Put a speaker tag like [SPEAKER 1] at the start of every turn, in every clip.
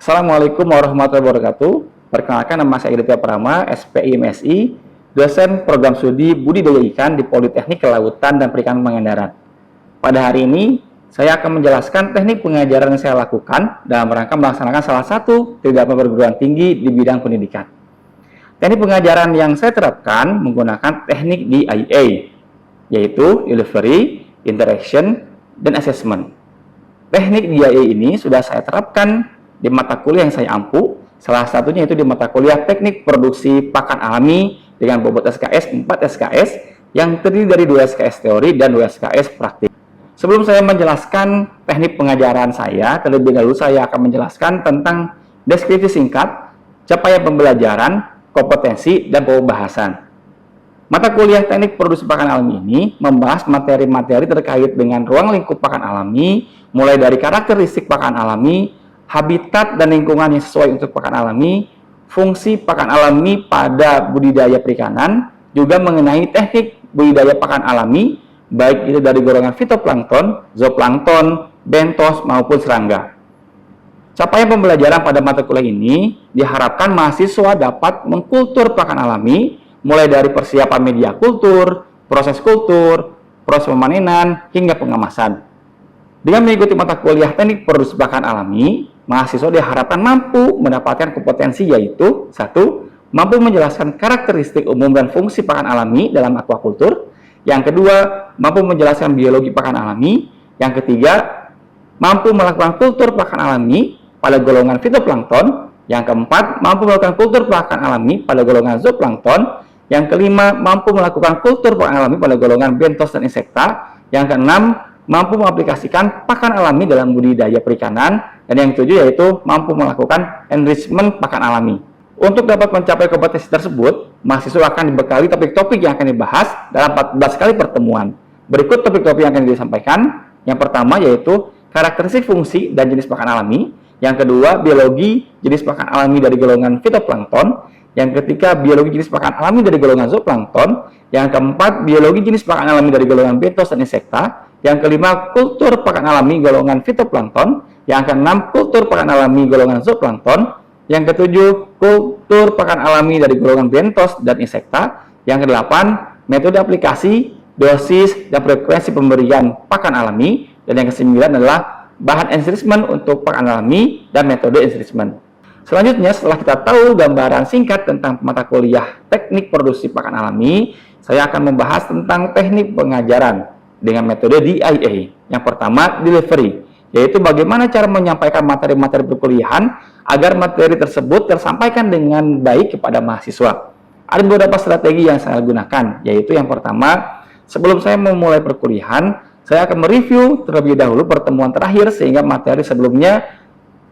[SPEAKER 1] Assalamualaikum warahmatullahi wabarakatuh. Perkenalkan, nama saya Aditya Prama, SPI MSI, dosen program studi budidaya ikan di Politeknik Kelautan dan Perikanan Pangandaran. Pada hari ini, saya akan menjelaskan teknik pengajaran yang saya lakukan dalam rangka melaksanakan salah satu kegiatan perguruan tinggi di bidang pendidikan. Teknik pengajaran yang saya terapkan menggunakan teknik DIA, yaitu Delivery, Interaction, dan Assessment. Teknik DIA ini sudah saya terapkan di mata kuliah yang saya ampu, salah satunya itu di mata kuliah Teknik Produksi Pakan Alami dengan bobot SKS 4 SKS yang terdiri dari 2 SKS teori dan 2 SKS praktik. Sebelum saya menjelaskan teknik pengajaran saya, terlebih dahulu saya akan menjelaskan tentang deskripsi singkat, capaian pembelajaran, kompetensi, dan pembahasan. Mata kuliah Teknik Produksi Pakan Alami ini membahas materi-materi terkait dengan ruang lingkup pakan alami, mulai dari karakteristik pakan alami, habitat dan lingkungan yang sesuai untuk pakan alami, fungsi pakan alami pada budidaya perikanan, juga mengenai teknik budidaya pakan alami, baik itu dari golongan fitoplankton, zooplankton, bentos, maupun serangga. Capaian pembelajaran pada mata kuliah ini diharapkan mahasiswa dapat mengkultur pakan alami, mulai dari persiapan media kultur, proses pemanenan, hingga pengemasan. Dengan mengikuti mata kuliah Teknik Produksi Pakan Alami, mahasiswa diharapkan mampu mendapatkan kompetensi, yaitu 1. Mampu menjelaskan karakteristik umum dan fungsi pakan alami dalam aquaculture. Yang kedua, mampu menjelaskan biologi pakan alami. Yang ketiga, mampu melakukan kultur pakan alami pada golongan fitoplankton. Yang keempat, mampu melakukan kultur pakan alami pada golongan zooplankton. Yang kelima, mampu melakukan kultur pakan alami pada golongan bentos dan insekta. Yang keenam, mampu mengaplikasikan pakan alami dalam budidaya perikanan. Dan yang ketujuh yaitu mampu melakukan enrichment pakan alami. Untuk dapat mencapai kompetensi tersebut, mahasiswa akan dibekali topik-topik yang akan dibahas dalam 14 kali pertemuan. Berikut topik-topik yang akan disampaikan. Yang pertama yaitu karakteristik fungsi dan jenis pakan alami. Yang kedua, biologi jenis pakan alami dari golongan fitoplankton. Yang ketiga, biologi jenis pakan alami dari golongan zooplankton. Yang keempat, biologi jenis pakan alami dari golongan bentos dan insekta. Yang kelima, kultur pakan alami golongan fitoplankton. Yang keenam, kultur pakan alami golongan zooplankton. Yang ketujuh, kultur pakan alami dari golongan bentos dan insekta. Yang kedelapan, metode aplikasi, dosis, dan frekuensi pemberian pakan alami. Dan yang kesembilan adalah bahan enrichment untuk pakan alami dan metode enrichment. Selanjutnya, setelah kita tahu gambaran singkat tentang mata kuliah Teknik Produksi Pakan Alami, saya akan membahas tentang teknik pengajaran dengan metode DIA. Yang pertama, delivery, yaitu bagaimana cara menyampaikan materi-materi perkuliahan agar materi tersebut tersampaikan dengan baik kepada mahasiswa. Ada beberapa strategi yang saya gunakan, yaitu yang pertama, sebelum saya memulai perkuliahan, saya akan mereview terlebih dahulu pertemuan terakhir sehingga materi sebelumnya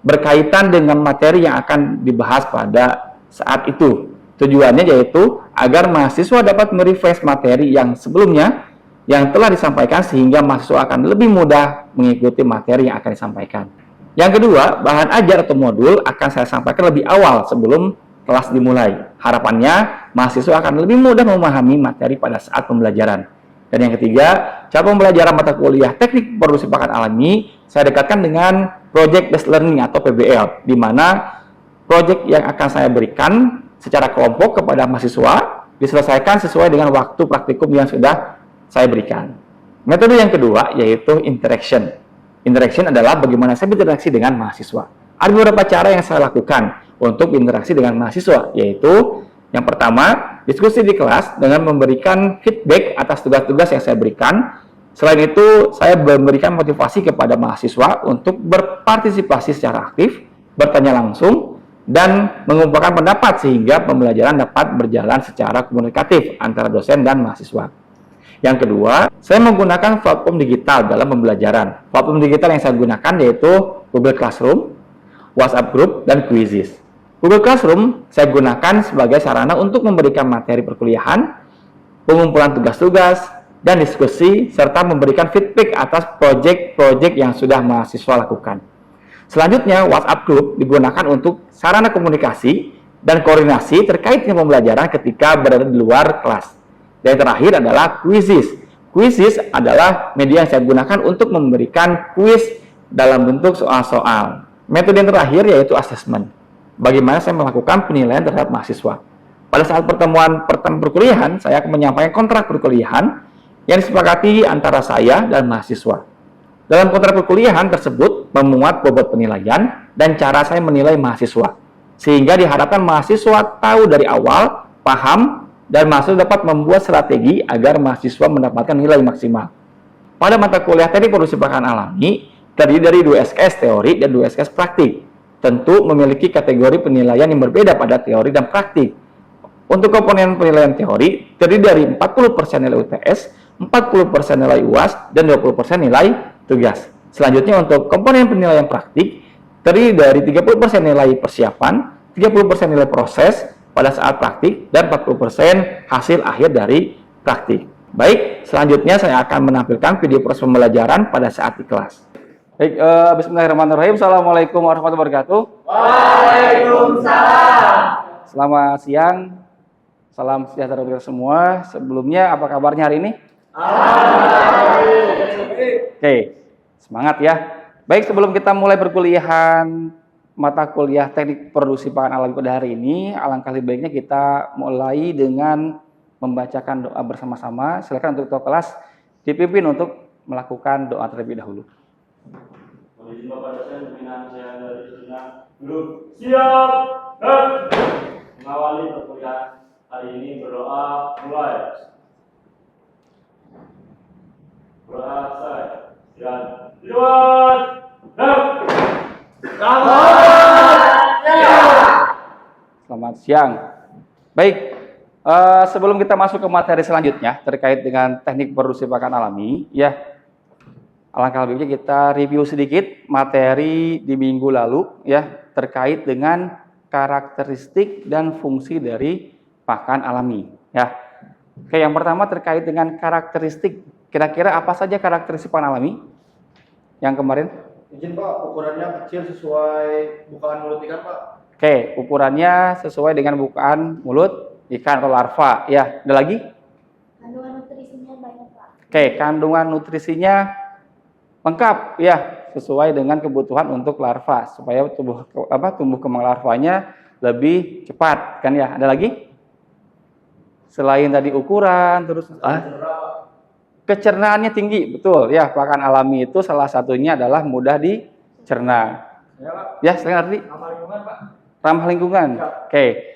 [SPEAKER 1] berkaitan dengan materi yang akan dibahas pada saat itu. Tujuannya yaitu agar mahasiswa dapat merefresh materi yang sebelumnya yang telah disampaikan sehingga mahasiswa akan lebih mudah mengikuti materi yang akan disampaikan. Yang kedua, bahan ajar atau modul akan saya sampaikan lebih awal sebelum kelas dimulai. Harapannya, mahasiswa akan lebih mudah memahami materi pada saat pembelajaran. Dan yang ketiga, cara pembelajaran mata kuliah Teknik Produksi Pakan Alami saya dekatkan dengan Project Based Learning atau PBL, di mana proyek yang akan saya berikan secara kelompok kepada mahasiswa diselesaikan sesuai dengan waktu praktikum yang sudah saya berikan. Metode yang kedua yaitu interaction. Interaction adalah bagaimana saya berinteraksi dengan mahasiswa. Ada beberapa cara yang saya lakukan untuk berinteraksi dengan mahasiswa, yaitu yang pertama, diskusi di kelas dengan memberikan feedback atas tugas-tugas yang saya berikan. Selain itu, saya memberikan motivasi kepada mahasiswa untuk berpartisipasi secara aktif, bertanya langsung, dan mengumpulkan pendapat sehingga pembelajaran dapat berjalan secara komunikatif antara dosen dan mahasiswa. Yang kedua, saya menggunakan platform digital dalam pembelajaran. Platform digital yang saya gunakan yaitu Google Classroom, WhatsApp Group, dan Quizzes. Google Classroom saya gunakan sebagai sarana untuk memberikan materi perkuliahan, pengumpulan tugas-tugas, dan diskusi, serta memberikan feedback atas proyek-proyek yang sudah mahasiswa lakukan. Selanjutnya, WhatsApp Group digunakan untuk sarana komunikasi dan koordinasi terkait dengan pembelajaran ketika berada di luar kelas. Dan yang terakhir adalah Quizzes. Quizzes adalah media yang saya gunakan untuk memberikan kuis dalam bentuk soal-soal. Metode yang terakhir yaitu asesmen. Bagaimana saya melakukan penilaian terhadap mahasiswa. Pada saat pertemuan pertama perkuliahan, saya akan menyampaikan kontrak perkuliahan yang disepakati antara saya dan mahasiswa. Dalam kontrak perkuliahan tersebut memuat bobot penilaian dan cara saya menilai mahasiswa. Sehingga diharapkan mahasiswa tahu dari awal, paham, dan mahasiswa dapat membuat strategi agar mahasiswa mendapatkan nilai maksimal. Pada mata kuliah Teknik Produksi Pakan Alami, terdiri dari 2 SKS teori dan 2 SKS praktik. Tentu memiliki kategori penilaian yang berbeda pada teori dan praktik. Untuk komponen penilaian teori, terdiri dari 40% nilai UTS, 40% nilai UAS, dan 20% nilai tugas. Selanjutnya untuk komponen penilaian praktik, terdiri dari 30% nilai persiapan, 30% nilai proses pada saat praktik, dan 40% hasil akhir dari praktik. Baik, selanjutnya saya akan menampilkan video proses pembelajaran pada saat di kelas. Baik, bismillahirrahmanirrahim. Assalamualaikum warahmatullahi wabarakatuh.
[SPEAKER 2] Waalaikumsalam.
[SPEAKER 1] Selamat siang. Salam sejahtera untuk kita semua. Sebelumnya, apa kabarnya hari ini? Oke, semangat ya. Baik, sebelum kita mulai perkuliahan mata kuliah Teknik Produksi Pakan Alami pada hari ini, alangkah lebih baiknya kita mulai dengan membacakan doa bersama-sama. Silakan untuk ketua kelas dipimpin untuk melakukan doa terlebih dahulu.
[SPEAKER 2] Siap. Mengawali perkuliahan hari ini berdoa mulai. Berdoa saya dan Iwan.
[SPEAKER 1] Selamat siang. Baik, sebelum kita masuk ke materi selanjutnya terkait dengan teknik produksi pakan alami, ya, alangkah lebih baiknya kita review sedikit materi di minggu lalu, ya, terkait dengan karakteristik dan fungsi dari pakan alami, ya. Oke, yang pertama terkait dengan karakteristik. Kira-kira apa saja karakteristik pakan alami? Yang kemarin?
[SPEAKER 3] Izin Pak, ukurannya kecil sesuai bukaan mulut ikan Pak.
[SPEAKER 1] Oke, ukurannya sesuai dengan bukaan mulut ikan atau larva. Ya, ada lagi?
[SPEAKER 4] Kandungan nutrisinya banyak Pak.
[SPEAKER 1] Oke, kandungan nutrisinya lengkap, ya, sesuai dengan kebutuhan untuk larva supaya tumbuh kembang larvanya lebih cepat, kan ya? Ada lagi? Selain tadi ukuran, terus kecernaannya tinggi, betul ya. Pakan alami itu salah satunya adalah mudah dicerna. Ya, selain tadi
[SPEAKER 3] Ramah lingkungan Pak.
[SPEAKER 1] ramah lingkungan. Oke.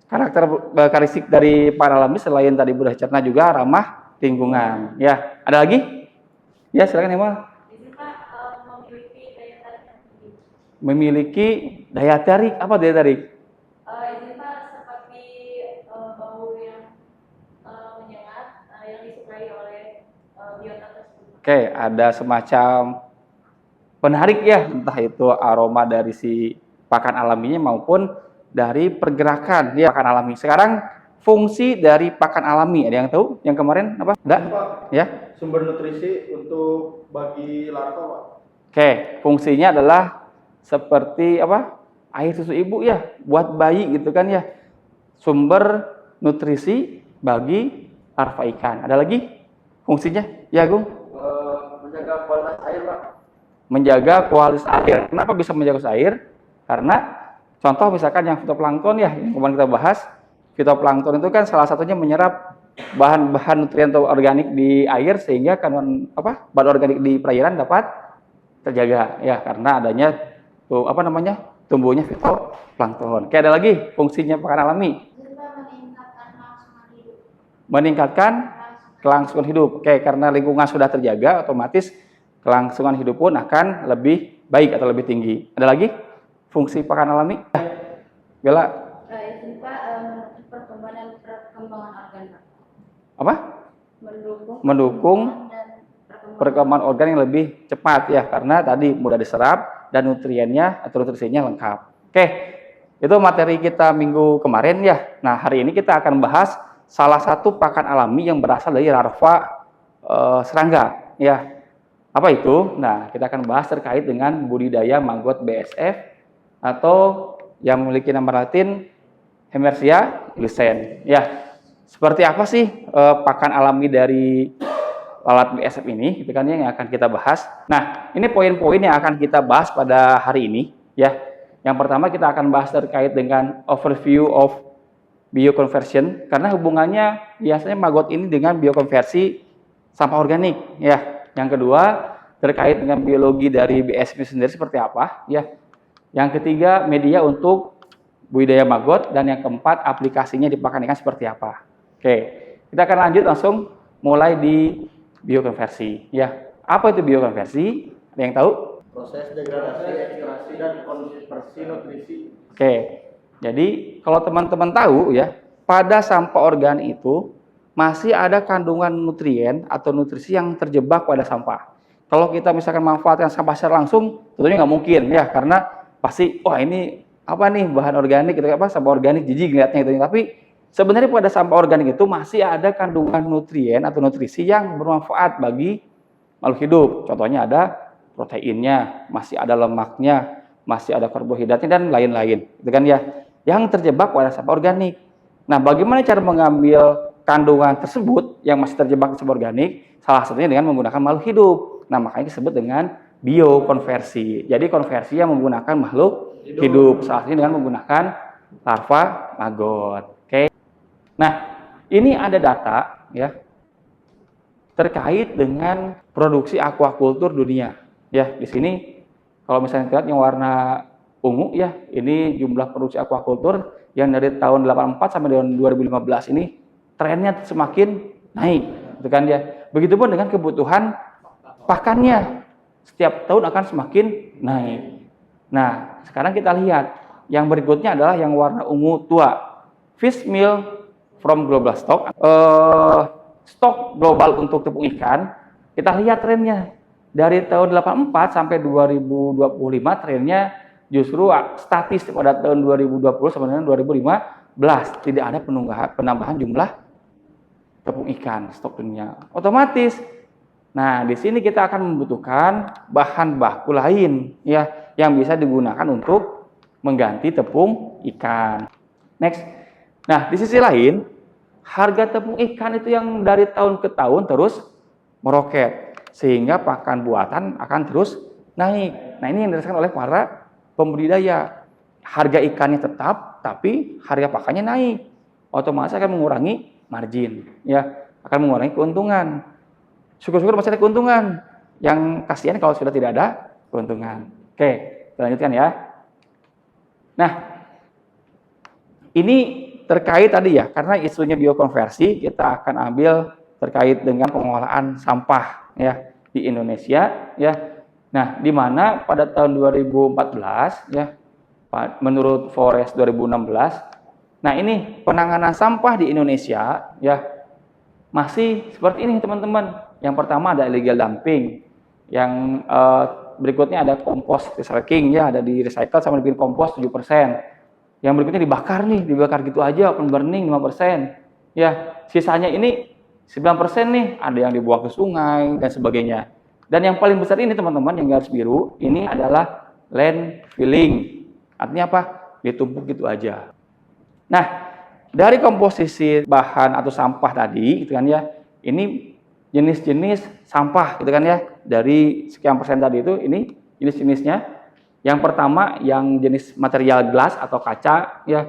[SPEAKER 1] Karakteristik dari pakan alami selain tadi mudah dicerna juga ramah lingkungan. Ya, ada lagi? Ya, silakan Emal.
[SPEAKER 4] Ini Pak memiliki daya tarik yang tinggi.
[SPEAKER 1] Memiliki daya tarik, apa daya tarik?
[SPEAKER 4] Ini Pak seperti bau yang menyengat yang disukai oleh biota tersebut.
[SPEAKER 1] Oke, ada semacam penarik ya, entah itu aroma dari si pakan alaminya maupun dari pergerakan ya pakan alami. Sekarang fungsi dari pakan alami, ada yang tahu? Yang kemarin apa? Enggak?
[SPEAKER 3] Pak,
[SPEAKER 1] Ya.
[SPEAKER 3] sumber nutrisi untuk bagi larva Pak.
[SPEAKER 1] Oke, fungsinya adalah seperti apa? Air susu ibu ya, buat bayi gitu kan ya. Sumber nutrisi bagi larva ikan. Ada lagi fungsinya? Ya, Gung?
[SPEAKER 3] Menjaga kualitas air Pak.
[SPEAKER 1] Menjaga kualitas air. Kenapa bisa menjaga kualitas air? Karena contoh misalkan yang fitoplankton ya, yang kemarin kita bahas, fitoplankton itu kan salah satunya menyerap bahan-bahan nutrien atau organik di air sehingga kandungan bahan organik di perairan dapat terjaga ya karena adanya tumbuhnya fitoplankton. Oke, ada lagi fungsinya pakan alami?
[SPEAKER 4] Ini Pak meningkatkan kelangsungan hidup.
[SPEAKER 1] Meningkatkan kelangsungan hidup. Oke, karena lingkungan sudah terjaga, otomatis kelangsungan hidup pun akan lebih baik atau lebih tinggi. Ada lagi fungsi pakan alami? Bella?
[SPEAKER 4] Ini Pak perkembangan organ Pak.
[SPEAKER 1] Apa? Mendukung perkembangan organ yang lebih cepat ya karena tadi mudah diserap dan nutriennya atau nutrisinya lengkap. Oke, itu materi kita minggu kemarin ya. Nah, hari ini kita akan bahas salah satu pakan alami yang berasal dari larva serangga ya. Apa itu? Nah, kita akan bahas terkait dengan budidaya maggot BSF atau yang memiliki nama latin Hemersia lucens. Ya, seperti apa sih pakan alami dari lalat BSF ini? Itu kan yang akan kita bahas. Nah, ini poin-poin yang akan kita bahas pada hari ini. Ya, yang pertama kita akan bahas terkait dengan overview of bioconversion karena hubungannya biasanya maggot ini dengan biokonversi sampah organik. Ya, yang kedua terkait dengan biologi dari BSP sendiri seperti apa. Ya, yang ketiga media untuk budidaya maggot dan yang keempat aplikasinya di pakan ikan seperti apa. Oke, kita akan lanjut langsung mulai di biokonversi. Ya, apa itu biokonversi? Ada yang tahu?
[SPEAKER 3] Proses degradasi, ekstraksi, dan konversi nutrisi.
[SPEAKER 1] Oke, jadi kalau teman-teman tahu ya, pada sampah organik itu masih ada kandungan nutrien atau nutrisi yang terjebak pada sampah. Kalau kita misalkan manfaatkan sampah secara langsung, tentunya nggak mungkin ya, karena pasti, wah ini apa nih bahan organik gitu apa sampah organik jijik ngeliatnya gitu. Tapi sebenarnya pada sampah organik itu masih ada kandungan nutrien atau nutrisi yang bermanfaat bagi makhluk hidup. Contohnya ada proteinnya, masih ada lemaknya, masih ada karbohidratnya dan lain-lain. Itu kan ya, yang terjebak pada sampah organik. Nah, bagaimana cara mengambil kandungan tersebut yang masih terjebak di sampah organik? Salah satunya dengan menggunakan makhluk hidup. Nah, makanya disebut dengan biokonversi. Jadi konversi yang menggunakan makhluk hidup. Salah satunya dengan menggunakan larva maggot. Oke. Nah, ini ada data ya terkait dengan produksi aquaculture dunia. Ya, di sini kalau misalnya lihat yang warna ungu ya, ini jumlah produksi aquaculture yang dari tahun 84 sampai tahun 2015 ini trennya semakin naik, gitu kan ya. Begitupun dengan kebutuhan pakannya setiap tahun akan semakin naik. Nah, sekarang kita lihat yang berikutnya adalah yang warna ungu tua. Fish meal from global stock. Stok global untuk tepung ikan, kita lihat trennya. Dari tahun 84 sampai 2025 trennya justru statis pada tahun 2020 sampai dengan 2015 tidak ada penambahan jumlah tepung ikan stok dunia. Otomatis. Nah, di sini kita akan membutuhkan bahan baku lain ya yang bisa digunakan untuk mengganti tepung ikan. Next. Nah, di sisi lain, harga tepung ikan itu yang dari tahun ke tahun terus meroket sehingga pakan buatan akan terus naik. Nah, ini yang dirasakan oleh para pembudidaya. Harga ikannya tetap, tapi harga pakannya naik. Otomatis akan mengurangi margin, ya, akan mengurangi keuntungan. Syukur-syukur masih ada keuntungan. Yang kasihan kalau sudah tidak ada keuntungan. Oke, kita lanjutkan ya. Nah, ini terkait tadi ya, karena isunya biokonversi, kita akan ambil terkait dengan pengolahan sampah ya di Indonesia ya. Nah, di mana pada tahun 2014 ya menurut Forest 2016. Nah, ini penanganan sampah di Indonesia ya masih seperti ini teman-teman. Yang pertama ada illegal dumping. Yang berikutnya ada kompos recycling ya, ada di recycle sama dibikin kompos 7%. Yang berikutnya dibakar nih, dibakar gitu aja, open burning 5%. Ya, sisanya ini 9% nih, ada yang dibuang ke sungai dan sebagainya. Dan yang paling besar ini teman-teman yang garis biru, ini adalah landfilling. Artinya apa? Ditumpuk gitu aja. Nah, dari komposisi bahan atau sampah tadi, gitu kan ya, ini jenis-jenis sampah, gitu kan ya, dari sekian persen tadi itu, ini jenis-jenisnya. Yang pertama, yang jenis material gelas atau kaca, ya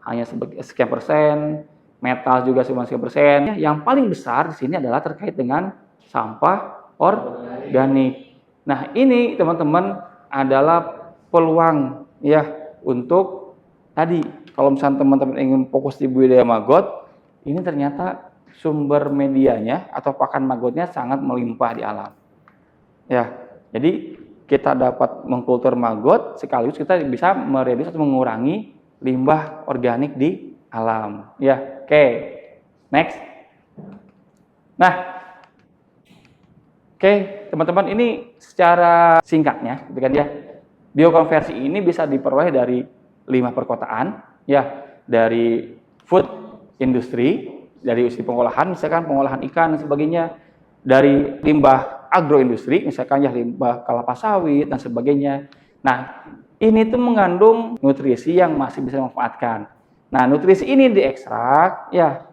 [SPEAKER 1] hanya sekian persen. Metal juga cuma sekian persen. Yang paling besar di sini adalah terkait dengan sampah organik. Nah, ini teman-teman adalah peluang ya untuk tadi kalau misalnya teman-teman ingin fokus di budidaya maggot, ini ternyata sumber medianya atau pakan maggotnya sangat melimpah di alam. Ya, jadi kita dapat mengkultur maggot sekaligus kita bisa mereduksi atau mengurangi limbah organik di alam. Ya, oke. Next. Nah, oke, teman-teman, ini secara singkatnya, gitu kan ya. Biokonversi ini bisa diperoleh dari 5 perkotaan, ya, dari food industry, dari usaha pengolahan, misalkan pengolahan ikan dan sebagainya, dari limbah agroindustri, misalkan ya limbah kelapa sawit dan sebagainya. Nah, ini tuh mengandung nutrisi yang masih bisa dimanfaatkan. Nah, nutrisi ini diekstrak ya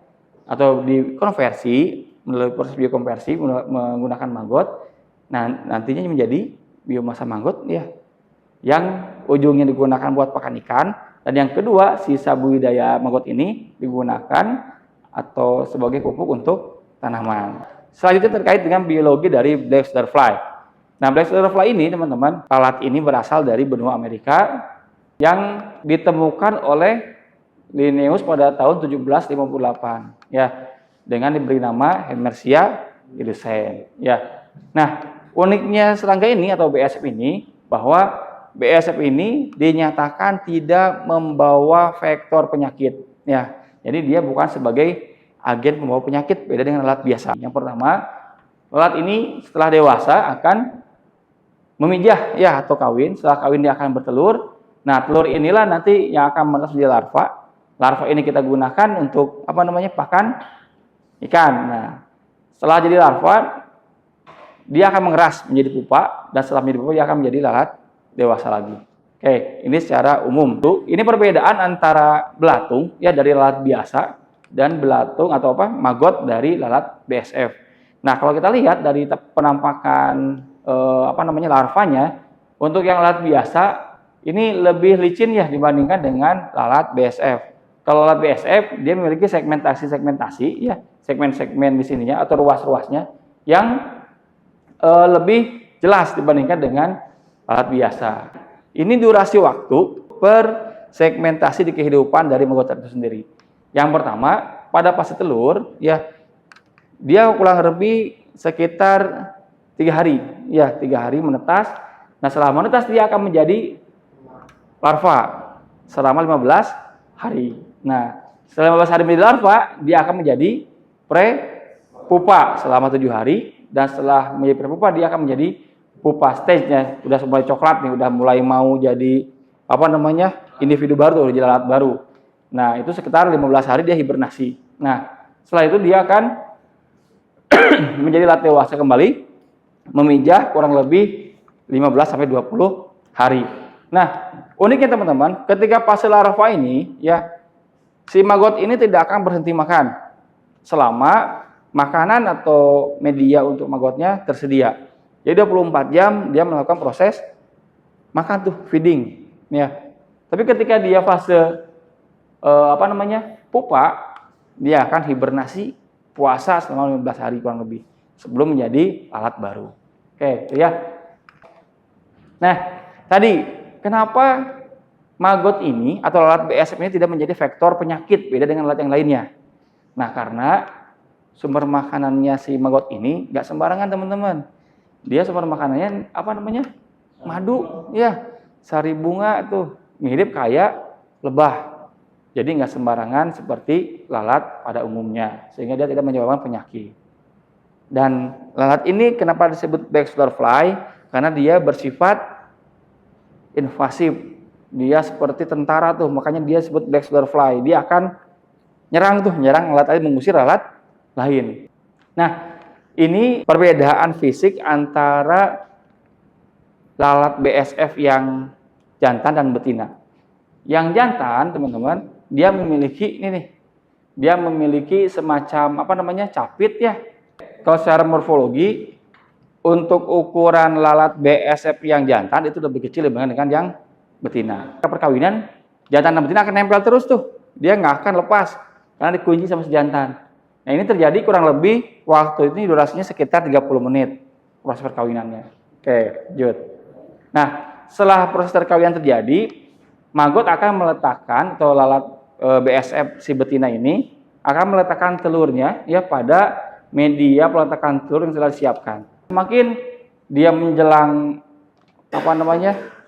[SPEAKER 1] atau dikonversi melalui proses biokonversi menggunakan maggot. Nah, nantinya menjadi biomasa maggot ya yang ujungnya digunakan buat pakan ikan, dan yang kedua sisa budidaya maggot ini digunakan atau sebagai pupuk untuk tanaman. Selanjutnya terkait dengan biologi dari black soldier fly. Nah, black soldier fly ini teman-teman, lalat ini berasal dari benua Amerika yang ditemukan oleh Linnaeus pada tahun 1758 ya, dengan diberi nama Hermesia ilucens ya. Nah, uniknya serangga ini atau BSF ini bahwa BSF ini dinyatakan tidak membawa vektor penyakit ya. Jadi dia bukan sebagai agen pembawa penyakit, beda dengan lalat biasa. Yang pertama, lalat ini setelah dewasa akan memijah ya atau kawin. Setelah kawin dia akan bertelur. Nah, telur inilah nanti yang akan menetas menjadi larva. Larva ini kita gunakan untuk pakan ikan. Nah, setelah jadi larva dia akan mengeras menjadi pupa, dan setelah menjadi pupa dia akan menjadi lalat dewasa lagi. Oke, ini secara umum. Ini perbedaan antara belatung ya dari lalat biasa dan belatung atau maggot dari lalat BSF. Nah, kalau kita lihat dari penampakan larvanya, untuk yang lalat biasa ini lebih licin ya dibandingkan dengan lalat BSF. Kalau lalat BSF dia memiliki segmentasi ya, segmen-segmen di sininya atau ruas-ruasnya yang lebih jelas dibandingkan dengan lalat biasa. Ini durasi waktu per segmentasi di kehidupan dari maggot itu sendiri. Yang pertama, pada fase telur ya, dia kurang lebih sekitar 3 hari ya, 3 hari menetas. Nah, setelah menetas dia akan menjadi larva selama 15 hari. Nah, setelah 15 hari menjadi larva, dia akan menjadi pre-pupa selama 7 hari, dan setelah menjadi pre-pupa dia akan menjadi pupa stage-nya, udah mulai coklat nih, udah mulai mau jadi individu baru, jadi lalat baru. Nah, itu sekitar 15 hari dia hibernasi. Nah, setelah itu dia akan menjadi lalat dewasa kembali, memijah kurang lebih 15 sampai 20 hari. Nah, uniknya teman-teman, ketika fase larva ini ya, si maggot ini tidak akan berhenti makan selama makanan atau media untuk maggotnya tersedia. Jadi 24 jam dia melakukan proses makan tuh, feeding ya. Tapi ketika dia fase pupa, dia akan hibernasi puasa selama 15 hari kurang lebih sebelum menjadi lalat baru. Oke, itu ya. Nah, tadi kenapa maggot ini atau lalat BSF ini tidak menjadi vektor penyakit beda dengan lalat yang lainnya? Nah, karena sumber makanannya si maggot ini nggak sembarangan teman-teman. Dia sumber makanannya madu ya, sari bunga tuh, mirip kayak lebah. Jadi nggak sembarangan seperti lalat pada umumnya, sehingga dia tidak menyebabkan penyakit. Dan lalat ini kenapa disebut black soldier fly? Karena dia bersifat invasif. Dia seperti tentara tuh, makanya dia disebut black soldier fly. Dia akan nyerang lalat lain, mengusir lalat lain. Nah, ini perbedaan fisik antara lalat BSF yang jantan dan betina. Yang jantan, teman-teman, dia memiliki dia memiliki semacam capit ya. Kalau secara morfologi, untuk ukuran lalat BSF yang jantan itu lebih kecil dibandingkan dengan yang betina. Perkawinan jantan dan betina akan nempel terus tuh, dia nggak akan lepas karena dikunci sama si jantan. Nah, ini terjadi kurang lebih waktu ini durasinya sekitar 30 menit proses perkawinannya. Oke, lanjut. Nah, setelah proses perkawinan terjadi, maggot akan meletakkan atau lalat BSF si betina ini akan meletakkan telurnya ya pada media peletakan telur yang telah disiapkan. Semakin dia menjelang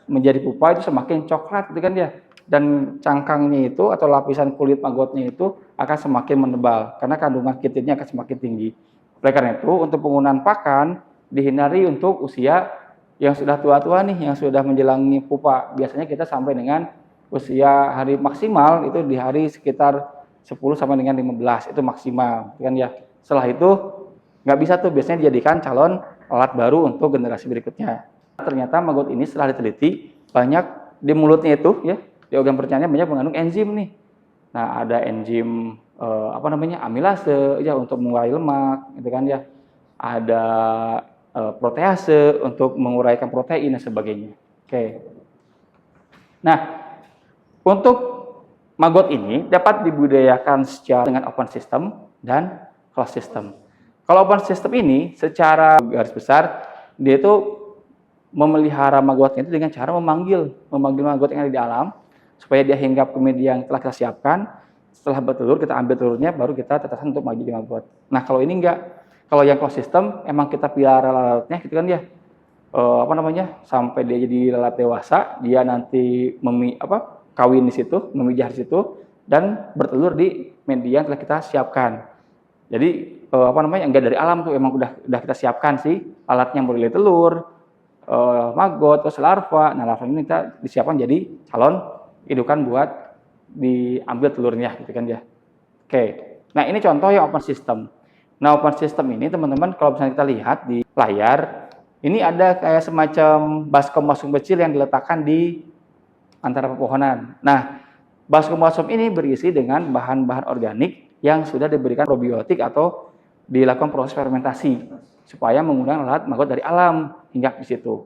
[SPEAKER 1] menjadi pupa itu semakin coklat gitu kan dia. Dan cangkangnya itu atau lapisan kulit maggotnya itu akan semakin menebal karena kandungan kitinnya akan semakin tinggi. Oleh karena itu, untuk penggunaan pakan dihindari untuk usia yang sudah tua-tua nih, yang sudah menjelangi pupa. Biasanya kita sampai dengan usia hari maksimal itu di hari sekitar 10 sampai dengan 15 itu maksimal kan ya. Setelah itu nggak bisa tuh, biasanya dijadikan calon lalat baru untuk generasi berikutnya. Ternyata maggot ini setelah diteliti banyak di mulutnya itu ya, di organ percernaannya banyak mengandung enzim nih. Nah, ada enzim amilase ya untuk mengurai lemak gitu kan ya. Ada protease untuk menguraikan protein dan sebagainya. Oke. Nah, untuk maggot ini dapat dibudidayakan secara dengan open system dan closed system. Kalau open system ini secara garis besar dia itu memelihara maggotnya itu dengan cara memanggil maggot yang ada di alam supaya dia hinggap ke media yang telah kita siapkan. Setelah bertelur kita ambil telurnya baru kita tetaskan untuk menjadi maggot. Nah, kalau ini enggak. Kalau yang closed system emang kita pelihara lalatnya gitu kan ya. Sampai dia jadi lalat dewasa, dia nanti kawin di situ, memijah di situ dan bertelur di media yang telah kita siapkan. Jadi enggak dari alam tuh, emang udah kita siapkan sih alatnya yang boleh telur, maggot, terus larva. Nah, larva ini kita disiapkan jadi calon indukan buat diambil telurnya gitu kan ya. Oke. Nah, ini contoh yang open system. Nah, open system ini teman-teman kalau misalnya kita lihat di layar, ini ada kayak semacam baskom-baskom kecil yang diletakkan di antara pepohonan. Nah, baskom-baskom ini berisi dengan bahan-bahan organik yang sudah diberikan probiotik atau dilakukan proses fermentasi supaya mengundang lalat maggot dari alam hingga di situ.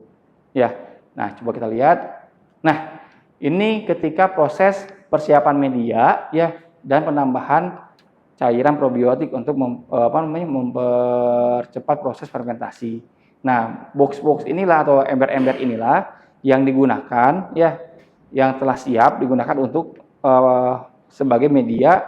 [SPEAKER 1] Ya. Nah, coba kita lihat. Nah, ini ketika proses persiapan media ya dan penambahan cairan probiotik untuk mempercepat proses fermentasi. Nah, box-box inilah atau ember-ember inilah yang digunakan ya, yang telah siap digunakan untuk sebagai media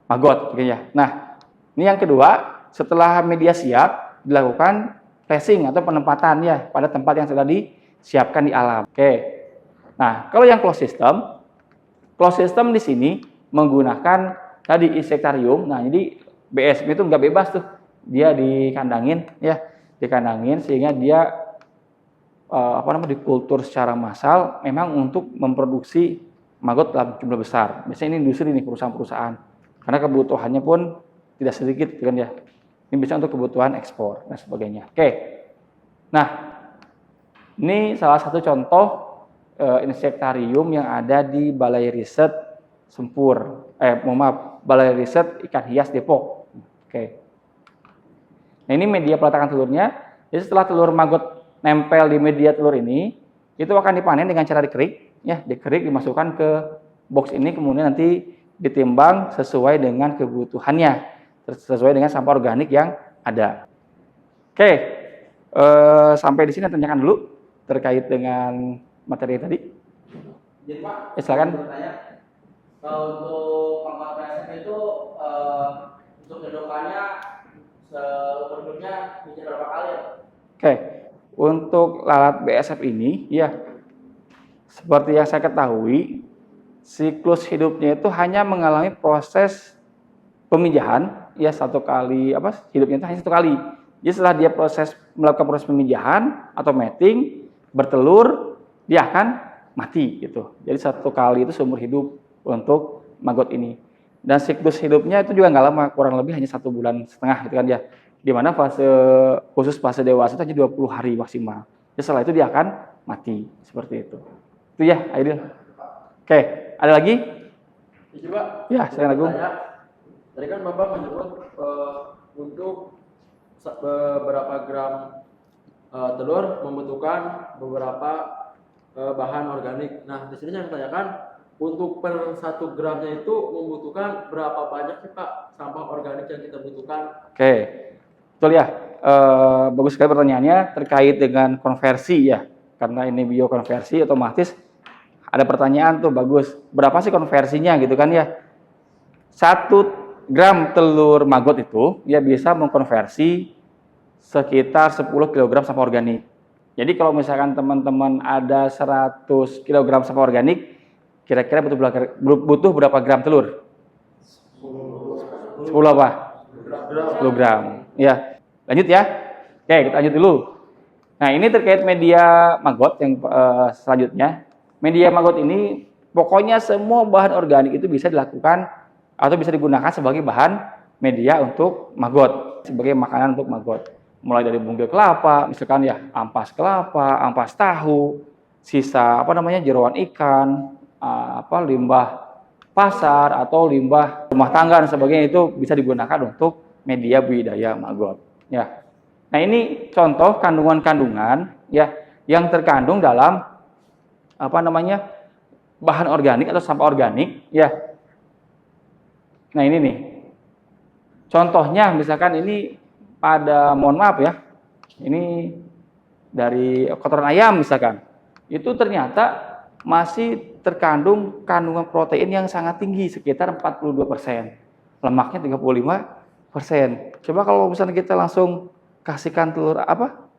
[SPEAKER 1] maggot gitu ya. Nah, ini yang kedua, setelah media siap dilakukan placing atau penempatan ya pada tempat yang sudah disiapkan di alam. Oke. Nah, kalau yang closed system di sini menggunakan tadi insektarium. Nah, jadi BSM itu nggak bebas tuh, dia dikandangin sehingga dia dikultur secara massal memang untuk memproduksi maggot dalam jumlah besar. Biasanya ini industri nih, perusahaan-perusahaan. Karena kebutuhannya pun tidak sedikit kan ya. Ini bisa untuk kebutuhan ekspor dan sebagainya. Oke. Nah, ini salah satu contoh insektarium yang ada di Balai Riset Balai Riset Ikan Hias Depok. Oke. Nah, ini media peletakan telurnya. Jadi setelah telur maggot nempel di media telur ini, itu akan dipanen dengan cara dikerik, ya, dikerik dimasukkan ke box ini, kemudian nanti ditimbang sesuai dengan kebutuhannya, sesuai dengan sampah organik yang ada. Oke, sampai di sini tanyakan dulu terkait dengan materi tadi.
[SPEAKER 3] Jadi Pak,
[SPEAKER 1] Silakan.
[SPEAKER 3] bertanya, untuk pangkat PSF itu untuk kedudukannya sebelumnya bisa berapa kali ya?
[SPEAKER 1] Oke, untuk lalat BSF ini, ya, seperti yang saya ketahui, siklus hidupnya itu hanya mengalami proses pemijahan, ya satu kali, hidupnya itu hanya satu kali. Jadi setelah dia melakukan proses pemijahan atau mating, bertelur, dia akan mati gitu. Jadi satu kali itu seumur hidup untuk maggot ini. Dan siklus hidupnya itu juga nggak lama, kurang lebih hanya 1,5 bulan gitu kan ya. Di mana fase dewasa itu hanya 20 hari maksimal. Jadi setelah itu dia akan mati seperti itu. Itu ya, Aidil. Oke, ada lagi?
[SPEAKER 3] Coba.
[SPEAKER 1] Ya, saya Agung.
[SPEAKER 3] Tadi kan Bapak menyebut untuk beberapa gram telur membutuhkan beberapa bahan organik. Nah, di sini saya tanyakan, untuk per 1 gramnya itu membutuhkan berapa banyak sih Pak sampah organik yang kita butuhkan?
[SPEAKER 1] Oke, betul ya. Bagus sekali pertanyaannya terkait dengan konversi ya. Karena ini biokonversi, otomatis ada pertanyaan tuh, bagus. Berapa sih konversinya gitu kan ya? 1 gram telur maggot itu ya bisa mengkonversi sekitar 10 kg sampah organik. Jadi kalau misalkan teman-teman ada 100 kg sampah organik, kira-kira butuh berapa gram telur? 10 apa? 10 gram. Ya, lanjut ya. Oke, kita lanjut dulu. Nah, ini terkait media maggot yang selanjutnya. Media maggot ini pokoknya semua bahan organik itu bisa dilakukan atau bisa digunakan sebagai bahan media untuk maggot, sebagai makanan untuk maggot. Mulai dari bungkil kelapa, misalkan ya, ampas kelapa, ampas tahu, sisa jeroan ikan, limbah pasar atau limbah rumah tangga dan sebagainya, itu bisa digunakan untuk media budidaya maggot. Ya. Nah, ini contoh kandungan-kandungan ya yang terkandung dalam bahan organik atau sampah organik, ya. Nah ini nih, contohnya misalkan ini pada, mohon maaf ya, ini dari kotoran ayam misalkan, itu ternyata masih terkandung kandungan protein yang sangat tinggi, sekitar 42%, lemaknya 35%. Coba kalau misalnya kita langsung kasihkan telur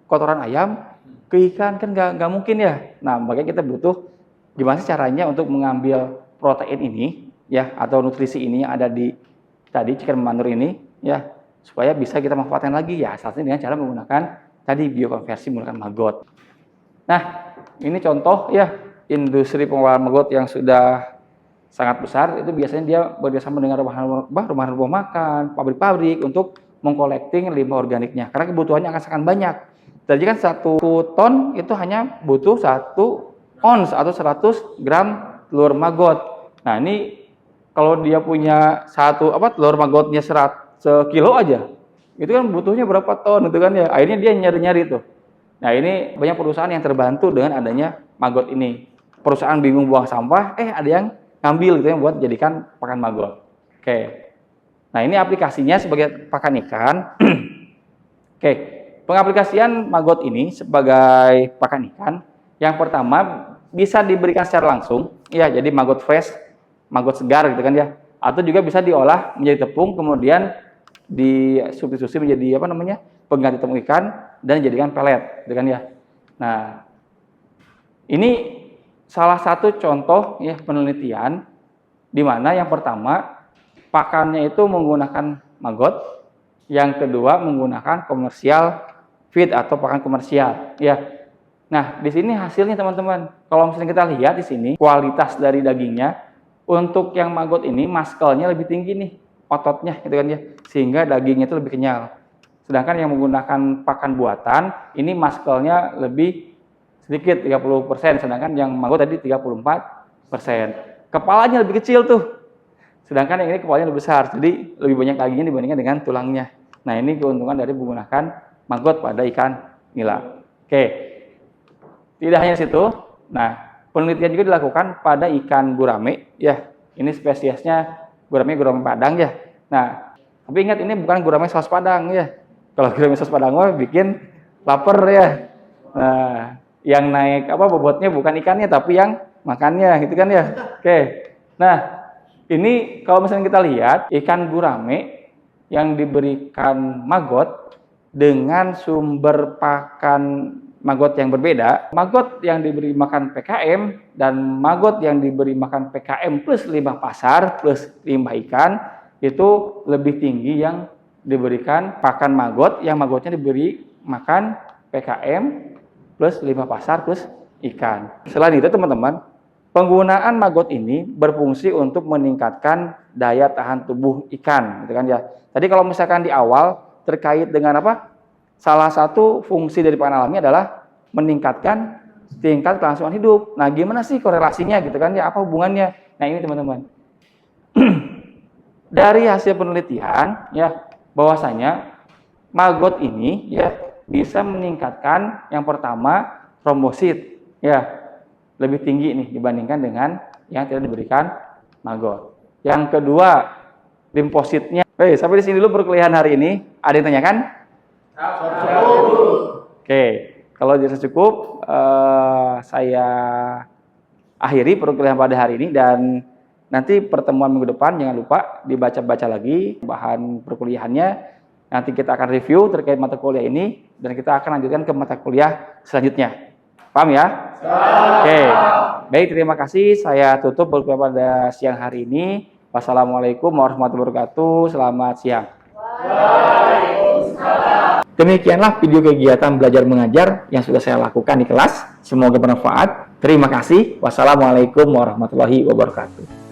[SPEAKER 1] kotoran ayam ke ikan, kan nggak mungkin ya. Nah makanya kita butuh gimana sih caranya untuk mengambil protein ini ya, atau nutrisi ini yang ada di tadi chicken manure ini ya, supaya bisa kita manfaatkan lagi ya, salah satunya dengan cara menggunakan tadi biokonversi menggunakan maggot. Nah ini contoh ya, industri pengolahan maggot yang sudah sangat besar, itu biasanya dia bekerjasama dengan rumah makan, pabrik-pabrik untuk mengkolekting limbah organiknya, karena kebutuhannya akan sangat banyak. Jadi kan 1 ton itu hanya butuh 1 ons atau 100 gram telur maggot. Nah ini kalau dia punya telur maggotnya sekilo aja, itu kan butuhnya berapa ton itu kan ya. Akhirnya dia nyari-nyari tuh. Nah ini banyak perusahaan yang terbantu dengan adanya maggot ini. Perusahaan bingung buang sampah, ada yang ngambil gitu ya buat jadikan pakan maggot. Oke. Nah ini aplikasinya sebagai pakan ikan. Oke, pengaplikasian maggot ini sebagai pakan ikan, yang pertama bisa diberikan secara langsung, ya jadi maggot fresh, maggot segar gitu kan ya, atau juga bisa diolah menjadi tepung, kemudian disubstitusi menjadi pengganti tepung ikan dan dijadikan pelet gitu kan ya. Nah ini salah satu contoh ya penelitian di mana yang pertama pakannya itu menggunakan maggot, yang kedua menggunakan komersial feed atau pakan komersial ya. Nah di sini hasilnya teman-teman, kalau misalnya kita lihat di sini kualitas dari dagingnya, untuk yang maggot ini maskelnya lebih tinggi nih, ototnya gitu kan ya, sehingga dagingnya itu lebih kenyal. Sedangkan yang menggunakan pakan buatan ini maskelnya lebih sedikit 30%, sedangkan yang maggot tadi 34%. Kepalanya lebih kecil tuh, sedangkan yang ini kepalanya lebih besar, jadi lebih banyak dagingnya dibandingkan dengan tulangnya. Nah ini keuntungan dari menggunakan maggot pada ikan nila. Oke, tidak hanya situ. Nah penelitian juga dilakukan pada ikan gurame ya. Ini spesiesnya gurame padang ya. Nah tapi ingat, ini bukan gurame saus padang ya. Kalau gurame saus padang mah bikin lapar ya. Nah yang naik bobotnya bukan ikannya tapi yang makannya gitu kan ya. Oke. Nah ini kalau misalnya kita lihat ikan gurame yang diberikan maggot dengan sumber pakan maggot yang berbeda, maggot yang diberi makan PKM dan maggot yang diberi makan PKM plus limbah pasar plus limbah ikan, itu lebih tinggi yang diberikan pakan maggot yang maggotnya diberi makan PKM plus limbah pasar plus ikan. Selain itu teman-teman, penggunaan maggot ini berfungsi untuk meningkatkan daya tahan tubuh ikan, gitu kan ya. Tadi kalau misalkan di awal terkait dengan salah satu fungsi dari pakan alami adalah meningkatkan tingkat kelangsungan hidup. Nah, gimana sih korelasinya gitu kan ya? Apa hubungannya? Nah, ini teman-teman. Dari hasil penelitian ya, bahwasanya maggot ini ya bisa meningkatkan yang pertama trombosit ya, lebih tinggi nih dibandingkan dengan yang tidak diberikan maggot. Yang kedua, limfositnya. Sampai di sini dulu perkuliahan hari ini. Ada yang tanyakan? Oke, kalau dirasa cukup, saya akhiri perkuliahan pada hari ini, dan nanti pertemuan minggu depan jangan lupa dibaca-baca lagi bahan perkuliahannya. Nanti kita akan review terkait mata kuliah ini dan kita akan lanjutkan ke mata kuliah selanjutnya. Paham ya? Oke. Baik, terima kasih. Saya tutup perkuliahan pada siang hari ini. Wassalamualaikum warahmatullahi wabarakatuh. Selamat siang. Demikianlah video kegiatan belajar mengajar yang sudah saya lakukan di kelas. Semoga bermanfaat. Terima kasih. Wassalamualaikum warahmatullahi wabarakatuh.